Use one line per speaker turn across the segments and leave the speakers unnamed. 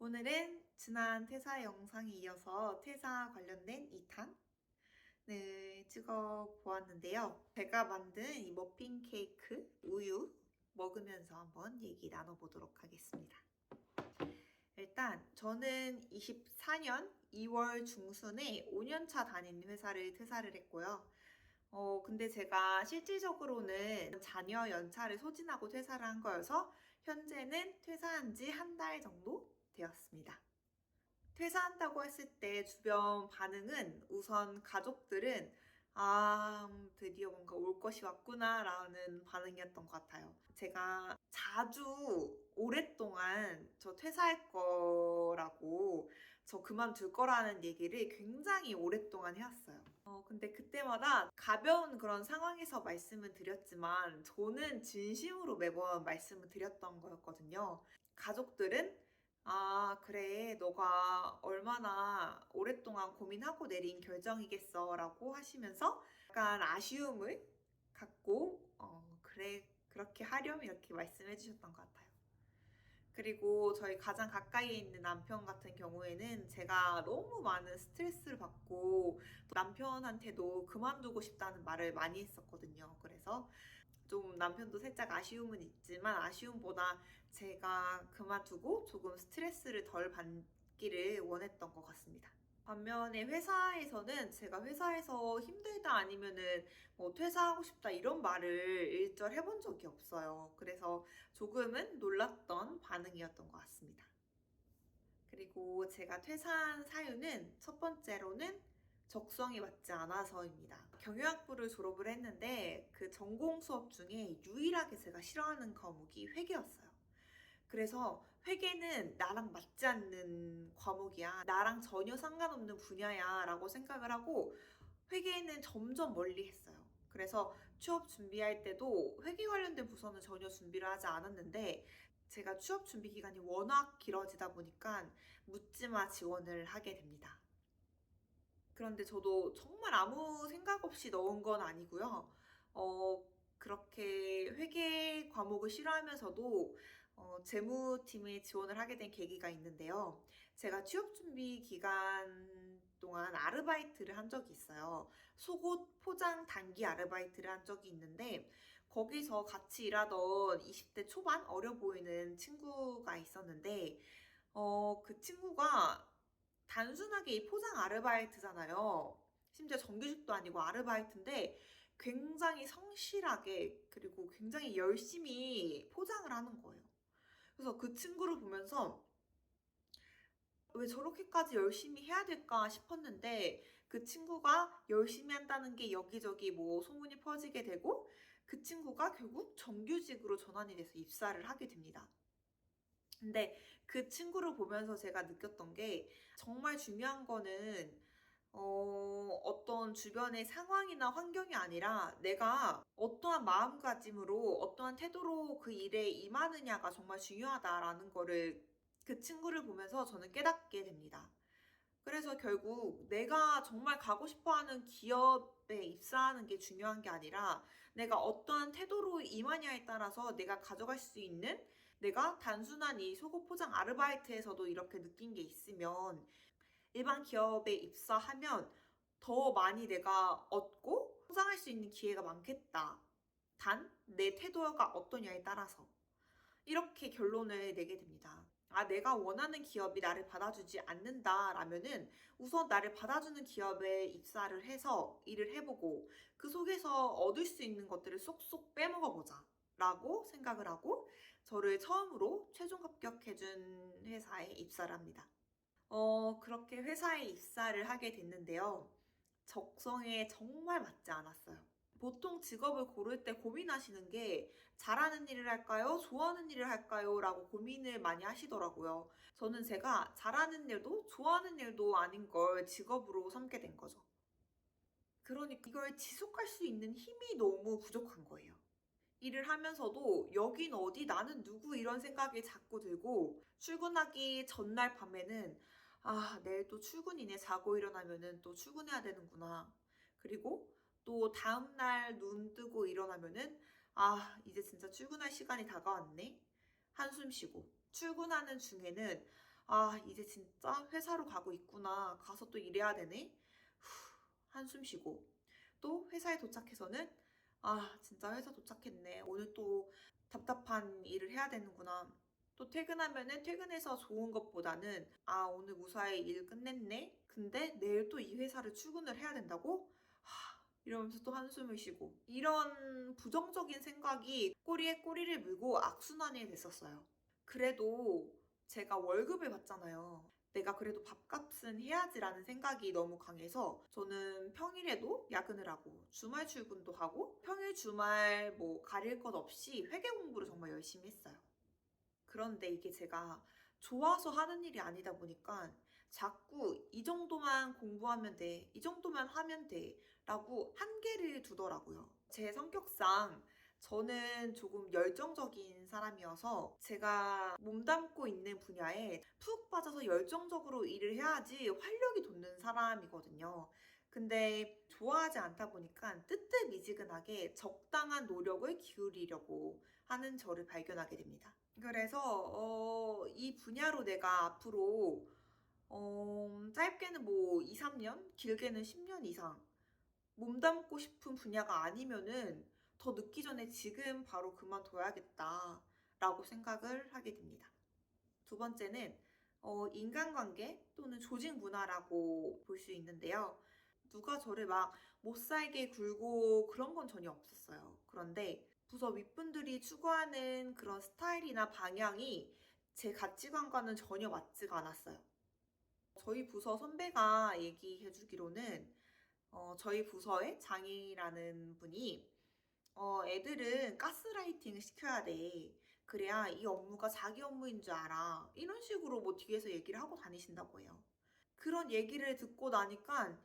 오늘은 지난 퇴사 영상에 이어서 퇴사 관련된 2탄 찍어 보았는데요. 제가 만든 이 머핀 케이크 우유 먹으면서 한번 얘기 나눠보도록 하겠습니다. 일단 저는 24년 2월 중순에 5년차 다니는 회사를 퇴사를 했고요. 근데 제가 실질적으로는 자녀 연차를 소진하고 퇴사를 한 거여서 현재는 퇴사한 지 한 달 정도 되었습니다. 퇴사한다고 했을 때 주변 반응은 우선 가족들은 드디어 뭔가 올 것이 왔구나라는 반응이었던 것 같아요. 제가 자주 오랫동안 저 퇴사할 거라고 저 그만둘 거라는 얘기를 굉장히 오랫동안 해왔어요. 근데 그때마다 가벼운 그런 상황에서 말씀을 드렸지만 저는 진심으로 매번 말씀을 드렸던 거였거든요. 가족들은 그래. 너가 얼마나 오랫동안 고민하고 내린 결정이겠어. 라고 하시면서 약간 아쉬움을 갖고, 그래. 그렇게 하렴. 이렇게 말씀해 주셨던 것 같아요. 그리고 저희 가장 가까이에 있는 남편 같은 경우에는 제가 너무 많은 스트레스를 받고 또 남편한테도 그만두고 싶다는 말을 많이 했었거든요. 그래서 좀 남편도 살짝 아쉬움은 있지만 아쉬움보다 제가 그만두고 조금 스트레스를 덜 받기를 원했던 것 같습니다. 반면에 회사에서는 제가 회사에서 힘들다 아니면은 뭐 퇴사하고 싶다 이런 말을 일절 해본 적이 없어요. 그래서 조금은 놀랐던 반응이었던 것 같습니다. 그리고 제가 퇴사한 사유는 첫 번째로는 적성에 맞지 않아서입니다. 경영학부를 졸업을 했는데 그 전공 수업 중에 유일하게 제가 싫어하는 과목이 회계였어요. 그래서 회계는 나랑 맞지 않는 과목이야. 나랑 전혀 상관없는 분야야 라고 생각을 하고 회계는 점점 멀리 했어요. 그래서 취업 준비할 때도 회계 관련된 부서는 전혀 준비를 하지 않았는데 제가 취업 준비 기간이 워낙 길어지다 보니까 묻지마 지원을 하게 됩니다. 그런데 저도 정말 아무 생각 없이 넣은 건 아니고요. 그렇게 회계 과목을 싫어하면서도 재무팀에 지원을 하게 된 계기가 있는데요. 제가 취업 준비 기간 동안 아르바이트를 한 적이 있어요. 속옷 포장 단기 아르바이트를 한 적이 있는데 거기서 같이 일하던 20대 초반 어려 보이는 친구가 있었는데 그 친구가 단순하게 이 포장 아르바이트잖아요. 심지어 정규직도 아니고 아르바이트인데 굉장히 성실하게 그리고 굉장히 열심히 포장을 하는 거예요. 그래서 그 친구를 보면서 왜 저렇게까지 열심히 해야 될까 싶었는데 그 친구가 열심히 한다는 게 여기저기 뭐 소문이 퍼지게 되고 그 친구가 결국 정규직으로 전환이 돼서 입사를 하게 됩니다. 근데 그 친구를 보면서 제가 느꼈던 게 정말 중요한 거는 어떤 주변의 상황이나 환경이 아니라 내가 어떠한 마음가짐으로 어떠한 태도로 그 일에 임하느냐가 정말 중요하다라는 거를 그 친구를 보면서 저는 깨닫게 됩니다. 그래서 결국 내가 정말 가고 싶어 하는 기업에 입사하는 게 중요한 게 아니라 내가 어떠한 태도로 임하냐에 따라서 내가 가져갈 수 있는 내가 단순한 이 속옷 포장 아르바이트에서도 이렇게 느낀 게 있으면 일반 기업에 입사하면 더 많이 내가 얻고 성장할 수 있는 기회가 많겠다. 단, 내 태도가 어떠냐에 따라서. 이렇게 결론을 내게 됩니다. 내가 원하는 기업이 나를 받아주지 않는다라면은 우선 나를 받아주는 기업에 입사를 해서 일을 해보고 그 속에서 얻을 수 있는 것들을 쏙쏙 빼먹어보자. 라고 생각을 하고 저를 처음으로 최종 합격해준 회사에 입사를 합니다. 그렇게 회사에 입사를 하게 됐는데요. 적성에 정말 맞지 않았어요. 보통 직업을 고를 때 고민하시는 게 잘하는 일을 할까요? 좋아하는 일을 할까요? 라고 고민을 많이 하시더라고요. 저는 제가 잘하는 일도 좋아하는 일도 아닌 걸 직업으로 삼게 된 거죠. 그러니까 이걸 지속할 수 있는 힘이 너무 부족한 거예요. 일을 하면서도 여긴 어디 나는 누구 이런 생각이 자꾸 들고 출근하기 전날 밤에는 내일 또 출근이네. 자고 일어나면은 또 출근해야 되는구나. 그리고 또 다음날 눈 뜨고 일어나면은 이제 진짜 출근할 시간이 다가왔네. 한숨 쉬고 출근하는 중에는 아, 이제 진짜 회사로 가고 있구나. 가서 또 일해야 되네. 한숨 쉬고. 또 회사에 도착해서는 아, 진짜 회사 도착했네. 오늘 또 답답한 일을 해야 되는구나. 또 퇴근하면은 퇴근해서 좋은 것보다는 아, 오늘 무사히 일 끝냈네. 근데 내일 또 이 회사를 출근을 해야 된다고? 이러면서 또 한숨을 쉬고. 이런 부정적인 생각이 꼬리에 꼬리를 물고 악순환이 됐었어요. 그래도 제가 월급을 받잖아요. 내가 그래도 밥값은 해야지라는 생각이 너무 강해서 저는 평일에도 야근을 하고 주말 출근도 하고 평일 주말 뭐 가릴 것 없이 회계 공부를 정말 열심히 했어요. 그런데 이게 제가 좋아서 하는 일이 아니다 보니까 자꾸 이 정도만 공부하면 돼, 이 정도만 하면 돼 라고 한계를 두더라고요. 제 성격상 저는 조금 열정적인 사람이어서 제가 몸담고 있는 분야에 푹 빠져서 열정적으로 일을 해야지 활력이 돋는 사람이거든요. 근데 좋아하지 않다 보니까 뜨뜻미지근하게 적당한 노력을 기울이려고 하는 저를 발견하게 됩니다. 그래서 이 분야로 내가 앞으로 짧게는 뭐 2, 3년, 길게는 10년 이상 몸담고 싶은 분야가 아니면은 더 늦기 전에 지금 바로 그만둬야겠다라고 생각을 하게 됩니다. 두 번째는 인간관계 또는 조직 문화라고 볼 수 있는데요. 누가 저를 막 못 살게 굴고 그런 건 전혀 없었어요. 그런데 부서 윗분들이 추구하는 그런 스타일이나 방향이 제 가치관과는 전혀 맞지가 않았어요. 저희 부서 선배가 얘기해 주기로는 저희 부서의 장이라는 분이 애들은 가스라이팅을 시켜야 돼. 그래야 이 업무가 자기 업무인 줄 알아. 이런 식으로 뭐 뒤에서 얘기를 하고 다니신다고 해요. 그런 얘기를 듣고 나니까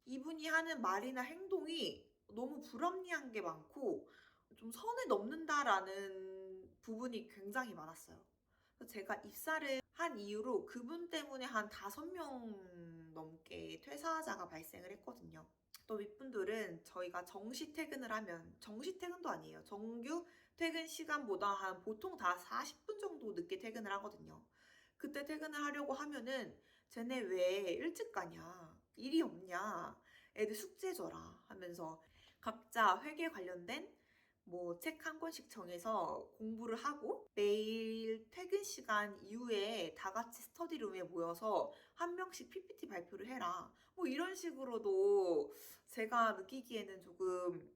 이분이 하는 말이나 행동이 너무 불합리한 게 많고 좀 선을 넘는다라는 부분이 굉장히 많았어요. 그래서 제가 입사를 한 이후로 그분 때문에 한 5명 넘게 퇴사자가 발생을 했거든요. 또 윗분들은 저희가 정시 퇴근을 하면 정시 퇴근도 아니에요. 정규 퇴근 시간보다 한 보통 다 40분 정도 늦게 퇴근을 하거든요. 그때 퇴근을 하려고 하면은 쟤네 왜 일찍 가냐? 일이 없냐? 애들 숙제 줘라 하면서 각자 회계 관련된 뭐 책 한 권씩 정해서 공부를 하고 매일 퇴근 시간 이후에 다 같이 스터디룸에 모여서 한 명씩 PPT 발표를 해라. 뭐 이런 식으로도 제가 느끼기에는 조금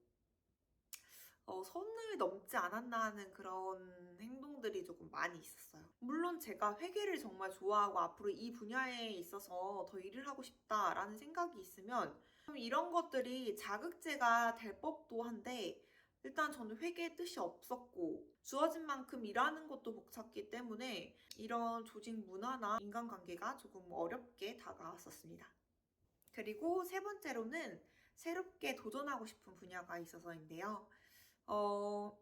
선을 넘지 않았나 하는 그런 행동들이 조금 많이 있었어요. 물론 제가 회계를 정말 좋아하고 앞으로 이 분야에 있어서 더 일을 하고 싶다라는 생각이 있으면 이런 것들이 자극제가 될 법도 한데 일단 저는 회계에 뜻이 없었고 주어진 만큼 일하는 것도 벅찼기 때문에 이런 조직 문화나 인간관계가 조금 어렵게 다가왔었습니다. 그리고 세 번째로는 새롭게 도전하고 싶은 분야가 있어서인데요. 어,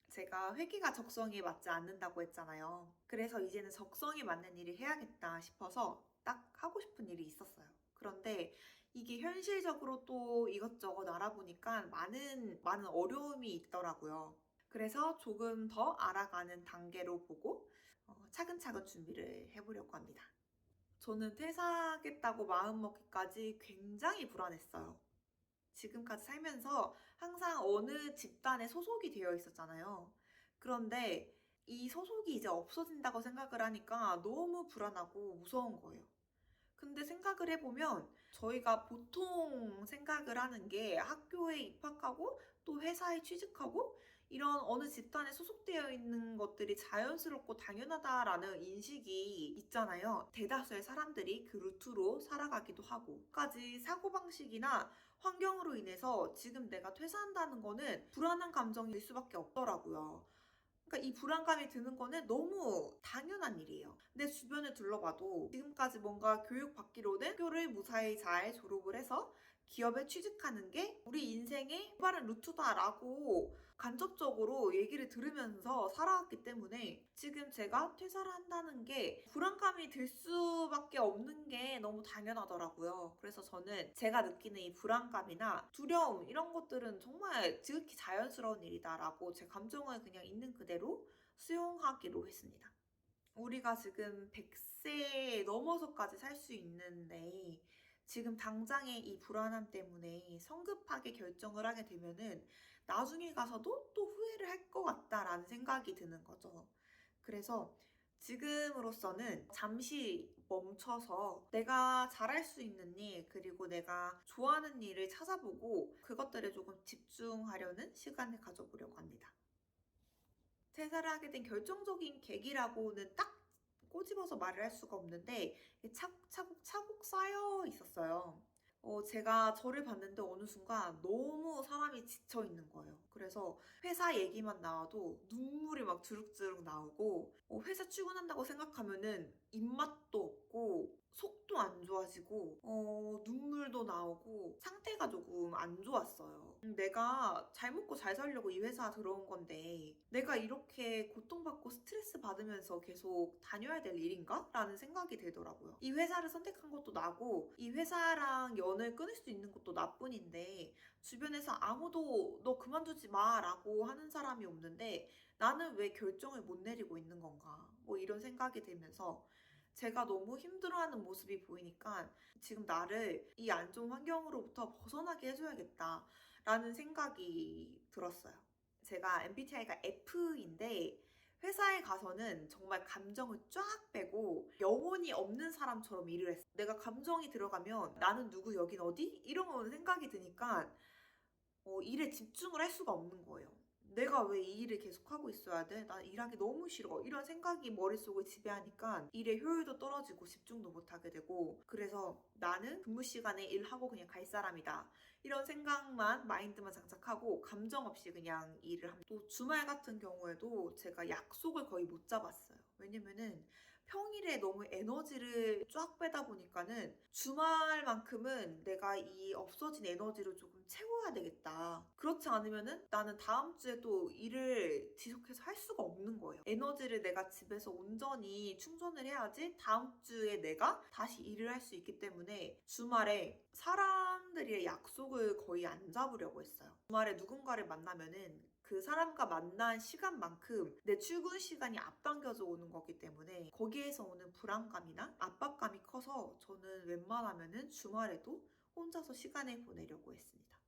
제가 회계가 적성에 맞지 않는다고 했잖아요. 그래서 이제는 적성에 맞는 일을 해야겠다 싶어서 딱 하고 싶은 일이 있었어요. 그런데 이게 현실적으로 또 이것저것 알아보니까 많은 어려움이 있더라고요. 그래서 조금 더 알아가는 단계로 보고 차근차근 준비를 해보려고 합니다. 저는 퇴사하겠다고 마음먹기까지 굉장히 불안했어요. 지금까지 살면서 항상 어느 집단에 소속이 되어 있었잖아요. 그런데 이 소속이 이제 없어진다고 생각을 하니까 너무 불안하고 무서운 거예요. 근데 생각을 해보면 저희가 보통 생각을 하는 게 학교에 입학하고 또 회사에 취직하고 이런 어느 집단에 소속되어 있는 것들이 자연스럽고 당연하다라는 인식이 있잖아요. 대다수의 사람들이 그 루트로 살아가기도 하고 까지 사고방식이나 환경으로 인해서 지금 내가 퇴사한다는 거는 불안한 감정이 들 수밖에 없더라고요. 그러니까 이 불안감이 드는 거는 너무 당연한 일이에요. 내 주변을 둘러봐도 지금까지 뭔가 교육받기로는 학교를 무사히 잘 졸업을 해서 기업에 취직하는 게 우리 인생의 빠른 루트다라고 간접적으로 얘기를 들으면서 살아왔기 때문에 지금 제가 퇴사를 한다는 게 불안감이 들 수밖에 없는 게 너무 당연하더라고요. 그래서 저는 제가 느끼는 이 불안감이나 두려움 이런 것들은 정말 지극히 자연스러운 일이다라고 제 감정을 그냥 있는 그대로 수용하기로 했습니다. 우리가 지금 100세 넘어서까지 살 수 있는데 지금 당장의 이 불안함 때문에 성급하게 결정을 하게 되면은 나중에 가서도 또 후회를 할 것 같다라는 생각이 드는 거죠. 그래서 지금으로서는 잠시 멈춰서 내가 잘할 수 있는 일, 그리고 내가 좋아하는 일을 찾아보고 그것들에 조금 집중하려는 시간을 가져보려고 합니다. 퇴사를 하게 된 결정적인 계기라고는 딱 꼬집어서 말을 할 수가 없는데 차곡차곡 쌓여 있었어요. 제가 저를 봤는데 어느 순간 너무 사람이 지쳐 있는 거예요. 그래서 회사 얘기만 나와도 눈물이 막 주룩주룩 나오고 회사 출근한다고 생각하면은 입맛도 없고 속도 안 좋아지고 눈물도 나오고 상태가 조금 안 좋았어요. 내가 잘 먹고 잘 살려고 이 회사 들어온 건데 내가 이렇게 고통받고 스트레스 받으면서 계속 다녀야 될 일인가? 라는 생각이 들더라고요. 이 회사를 선택한 것도 나고 이 회사랑 연을 끊을 수 있는 것도 나뿐인데 주변에서 아무도 너 그만두지 마 라고 하는 사람이 없는데 나는 왜 결정을 못 내리고 있는 건가? 뭐 이런 생각이 들면서 제가 너무 힘들어하는 모습이 보이니까 지금 나를 이 안 좋은 환경으로부터 벗어나게 해줘야겠다라는 생각이 들었어요. 제가 MBTI가 F인데 회사에 가서는 정말 감정을 쫙 빼고 영혼이 없는 사람처럼 일을 했어요. 내가 감정이 들어가면 나는 누구 여긴 어디? 이런 생각이 드니까 일에 집중을 할 수가 없는 거예요. 내가 왜 이 일을 계속하고 있어야 돼? 나 일하기 너무 싫어. 이런 생각이 머릿속을 지배하니까 일의 효율도 떨어지고 집중도 못하게 되고 그래서 나는 근무 시간에 일하고 그냥 갈 사람이다. 이런 생각만 마인드만 장착하고 감정 없이 그냥 일을 합니다. 또 주말 같은 경우에도 제가 약속을 거의 못 잡았어요. 왜냐면은 평일에 너무 에너지를 쫙 빼다 보니까는 주말만큼은 내가 이 없어진 에너지를 조금 채워야 되겠다. 그렇지 않으면은 나는 다음 주에 또 일을 지속해서 할 수가 없는 거예요. 에너지를 내가 집에서 온전히 충전을 해야지 다음 주에 내가 다시 일을 할 수 있기 때문에 주말에 사람들이랑 약속을 거의 안 잡으려고 했어요. 주말에 누군가를 만나면은 그 사람과 만난 시간만큼 내 출근 시간이 앞당겨져 오는 거기 때문에 거기에서 오는 불안감이나 압박감이 커서 저는 웬만하면은 주말에도 혼자서 시간을 보내려고 했습니다.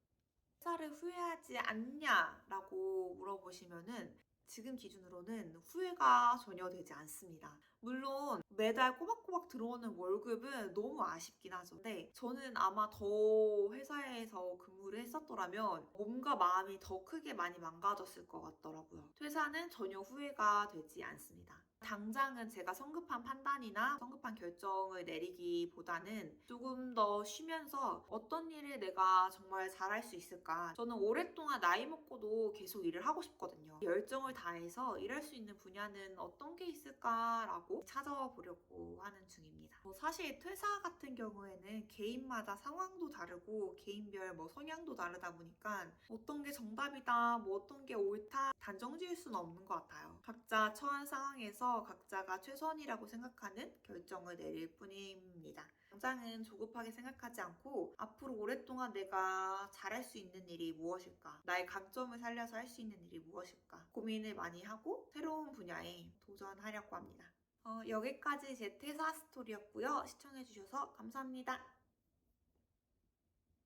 회사를 후회하지 않냐라고 물어보시면은 지금 기준으로는 후회가 전혀 되지 않습니다. 물론 매달 꼬박꼬박 들어오는 월급은 너무 아쉽긴 하죠. 근데 저는 아마 더 회사에서 근무를 했었더라면 몸과 마음이 더 크게 많이 망가졌을 것 같더라고요. 퇴사는 전혀 후회가 되지 않습니다. 당장은 제가 성급한 판단이나 성급한 결정을 내리기보다는 조금 더 쉬면서 어떤 일을 내가 정말 잘할 수 있을까? 저는 오랫동안 나이 먹고도 계속 일을 하고 싶거든요. 열정을 다해서 일할 수 있는 분야는 어떤 게 있을까라고 찾아보려고 하는 중입니다. 사실 퇴사 같은 경우에는 개인마다 상황도 다르고 개인별 성향도 다르다 보니까 어떤 게 정답이다, 뭐 어떤 게 옳다 단정 지을 수는 없는 것 같아요. 각자 처한 상황에서 각자가 최선이라고 생각하는 결정을 내릴 뿐입니다. 당장은 조급하게 생각하지 않고 앞으로 오랫동안 내가 잘할 수 있는 일이 무엇일까? 나의 강점을 살려서 할 수 있는 일이 무엇일까? 고민을 많이 하고 새로운 분야에 도전하려고 합니다. 여기까지 제 퇴사 스토리였고요. 시청해주셔서 감사합니다.